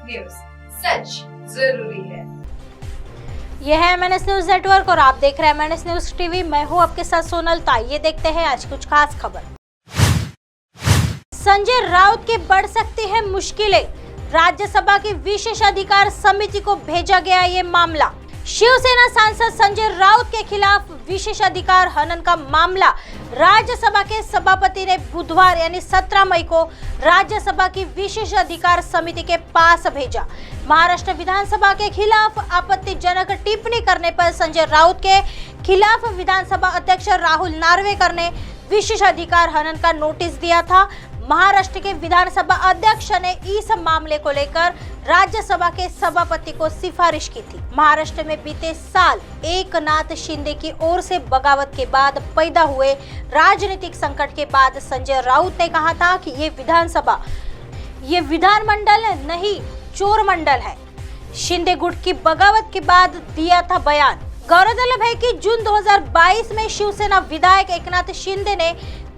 News, सच जरूरी है। यह है MNS न्यूज नेटवर्क और आप देख रहे हैं MNS न्यूज टीवी। मैं हूं आपके साथ सोनल। तो आइए देखते हैं आज कुछ खास खबर। संजय राउत की बढ़ सकती है मुश्किलें, राज्यसभा की विशेषाधिकार समिति को भेजा गया ये मामला। शिवसेना सांसद संजय राउत के खिलाफ विशेषाधिकार हनन का मामला राज्यसभा के सभापति ने बुधवार यानी 17 मई को राज्यसभा की विशेषाधिकार समिति के पास भेजा। महाराष्ट्र विधानसभा के खिलाफ आपत्तिजनक टिप्पणी करने पर संजय राउत के खिलाफ विधानसभा अध्यक्ष राहुल नार्वेकर ने विशेषाधिकार हनन का नोटिस दिया था। महाराष्ट्र के विधानसभा अध्यक्ष ने इस मामले को लेकर राज्यसभा के सभापति को सिफारिश की थी। महाराष्ट्र में बीते साल एकनाथ शिंदे की ओर से बगावत के बाद पैदा हुए राजनीतिक संकट के बाद संजय राउत ने कहा था कि ये विधानमंडल नहीं चोर मंडल है। शिंदे गुट की बगावत के बाद दिया था बयान। गौरतलब है कि जून 2022 में शिवसेना विधायक एकनाथ शिंदे ने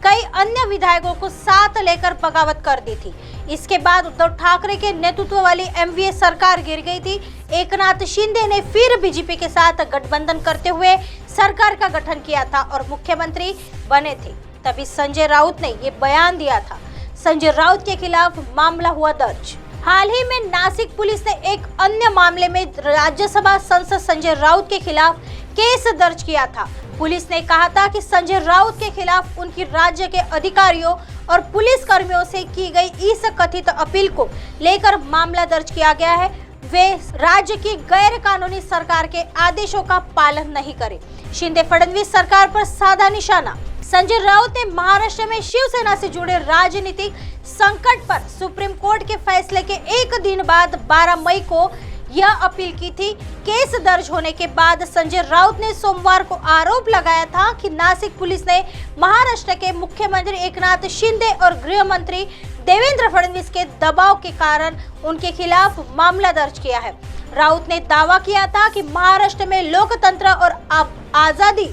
कई अन्य विधायकों को साथ लेकर बगावत कर दी थी। इसके बाद उद्धव ठाकरे के नेतृत्व वाली एमवीए सरकार गिर गई थी। एकनाथ शिंदे ने फिर बीजेपी के साथ गठबंधन करते हुए सरकार का गठन किया था और मुख्यमंत्री बने थे। तभी संजय राउत ने ये बयान दिया था। संजय राउत के खिलाफ मामला हुआ दर्ज। हाल ही में नासिक पुलिस ने एक अन्य मामले में राज्यसभा सांसद संजय राउत के खिलाफ केस दर्ज किया था। पुलिस ने कहा था कि संजय राउत के खिलाफ उनकी राज्य के अधिकारियों और पुलिस कर्मियों से की गई इस कथित अपील को लेकर मामला दर्ज किया गया है। वे राज्य की गैर कानूनी सरकार के आदेशों का पालन नहीं करे। शिंदे फडणवीस सरकार पर साधा निशाना। संजय राउत ने महाराष्ट्र में शिवसेना से जुड़े राजनीतिक संकट पर सुप्रीम कोर्ट के फैसले के एक दिन बाद 12 मई को यह अपील की थी। केस दर्ज होने के बाद संजय राउत ने सोमवार को आरोप लगाया था कि नासिक पुलिस ने महाराष्ट्र के मुख्यमंत्री एकनाथ शिंदे और गृह मंत्री देवेंद्र फडणवीस के दबाव के कारण उनके खिलाफ मामला दर्ज किया है। राउत ने दावा किया था कि महाराष्ट्र में लोकतंत्र और आजादी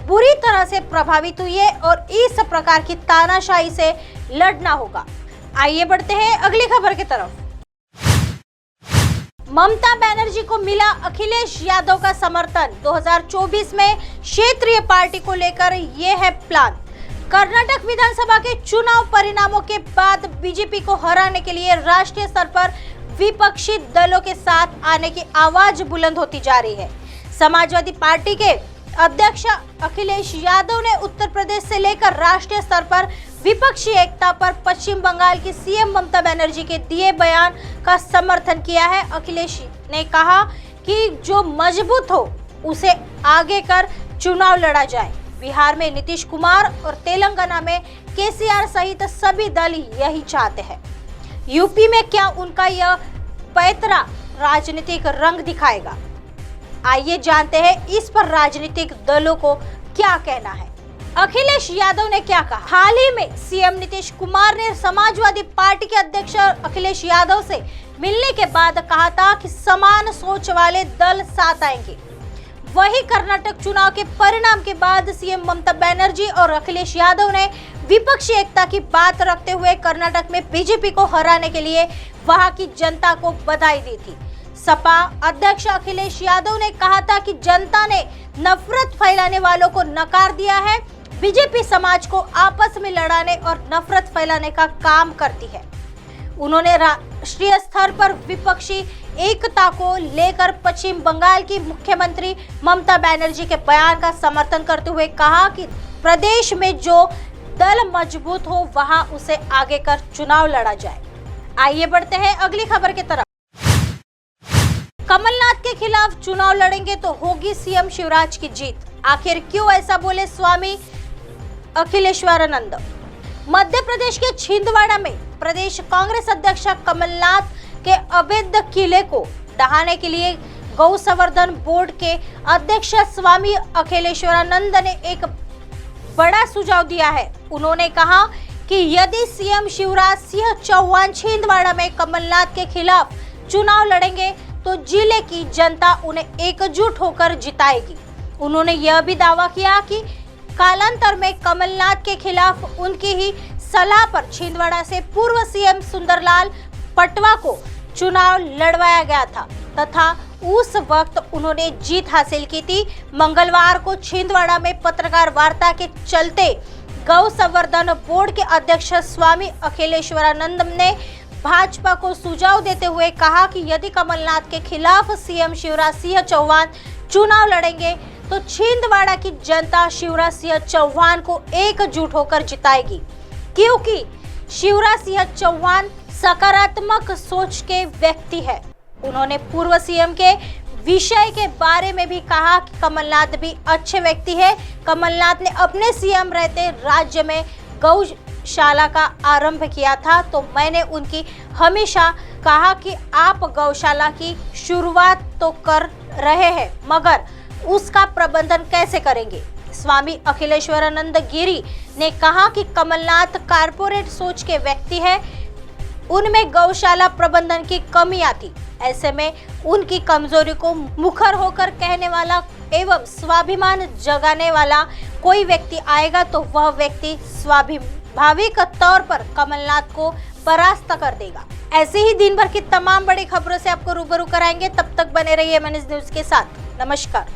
बुरी तरह से प्रभावित हुई है और इस प्रकार की तानाशाही से लड़ना होगा। आइए बढ़ते हैं अगली खबर की तरफ। ममता बनर्जी को मिला अखिलेश यादव का समर्थन। 2024 में क्षेत्रीय पार्टी को लेकर ये है प्लान। कर्नाटक विधानसभा के चुनाव परिणामों के बाद बीजेपी को हराने के लिए राष्ट्रीय स्तर पर विपक्षी दलों के साथ आने की आवाज बुलंद होती जा रही है। समाजवादी पार्टी के अध्यक्ष अखिलेश यादव ने उत्तर प्रदेश से लेकर राष्ट्रीय स्तर पर विपक्षी एकता पर पश्चिम बंगाल की सीएम ममता बनर्जी के दिए बयान का समर्थन किया है। अखिलेश ने कहा कि जो मजबूत हो उसे आगे कर चुनाव लड़ा जाए। बिहार में नीतीश कुमार और तेलंगाना में केसीआर सहित सभी दल यही चाहते हैं। यूपी में क्या उनका यह पैतरा राजनीतिक रंग दिखाएगा? आइए जानते हैं इस पर राजनीतिक दलों को क्या कहना है। अखिलेश यादव ने क्या कहा? हाल ही में सीएम नीतीश कुमार ने समाजवादी पार्टी के अध्यक्ष अखिलेश यादव से मिलने के बाद कहा था कि समान सोच वाले दल साथ आएंगे। वही कर्नाटक चुनाव के परिणाम के बाद सीएम ममता बनर्जी और अखिलेश यादव ने विपक्षी एकता की बात रखते हुए कर्नाटक में बीजेपी को हराने के लिए वहां की जनता को बधाई दी थी। सपा अध्यक्ष अखिलेश यादव ने कहा था कि जनता ने नफरत फैलाने वालों को नकार दिया है। बीजेपी समाज को आपस में लड़ाने और नफरत फैलाने का काम करती है। उन्होंने राष्ट्रीय स्तर पर विपक्षी एकता को लेकर पश्चिम बंगाल की मुख्यमंत्री ममता बनर्जी के बयान का समर्थन करते हुए कहा कि प्रदेश में जो दल मजबूत हो वहां उसे आगे कर चुनाव लड़ा जाए। आइए बढ़ते हैं अगली खबर की तरफ। कमलनाथ के खिलाफ चुनाव लड़ेंगे तो होगी सीएम शिवराज की जीत। आखिर क्यों ऐसा बोले स्वामी अखिलेश्वरानंद? मध्य प्रदेश के छिंदवाड़ा में प्रदेश कांग्रेस अध्यक्ष कमलनाथ के अवैध किले को ढहाने के लिए गौ संवर्धन बोर्ड के अध्यक्ष स्वामी अखिलेश्वरानंद ने एक बड़ा सुझाव दिया है। उन्होंने कहा कि यदि सीएम शिवराज सिंह चौहान छिंदवाड़ा में कमलनाथ के खिलाफ चुनाव लड़ेंगे तो जिले की जनता उन्हें एकजुट होकर जिताएगी। उन्होंने यह भी दावा किया कि कालांतर में कमलनाथ के खिलाफ उनकी ही सलाह पर छिंदवाड़ा से पूर्व सीएम सुंदरलाल पटवा को चुनाव लड़वाया गया था तथा उस वक्त उन्होंने जीत हासिल की थी। मंगलवार को छिंदवाड़ा में पत्रकार वार्ता के चलते गौ संवर्धन बोर्ड के अध्यक्ष स्वामी अखिलेश्वरानंद ने भाजपा को सुझाव देते हुए कहा कि यदि कमलनाथ के खिलाफ सीएम शिवराज सिंह चौहान चुनाव लड़ेंगे तो छिंदवाड़ा की जनता शिवराज सिंह चौहान को एकजुट होकर जिताएगी, क्योंकि शिवराज सिंह चौहान सकारात्मक सोच के व्यक्ति है। उन्होंने पूर्व सीएम के विषय के बारे में भी कहा कि कमलनाथ भी अच्छे व्यक्ति है। कमलनाथ ने अपने सीएम रहते राज्य में गौशाला का आरंभ किया था, तो मैंने उनकी हमेशा कहा कि आप गौशाला की शुरुआत तो कर रहे हैं, मगर उसका प्रबंधन कैसे करेंगे। स्वामी अखिलेश्वरानंद गिरी ने कहा कि कमलनाथ कारपोरेट सोच के व्यक्ति है, उनमें गौशाला प्रबंधन की कमियां थी। ऐसे में उनकी कमजोरी को मुखर होकर कहने वाला एवं स्वाभिमान जगाने वाला कोई व्यक्ति आएगा तो वह व्यक्ति स्वाभाविक तौर पर कमलनाथ को परास्त कर देगा। ऐसे ही दिन भर की तमाम बड़ी खबरों से आपको रूबरू कराएंगे। तब तक बने रहिए MNS न्यूज के साथ। नमस्कार।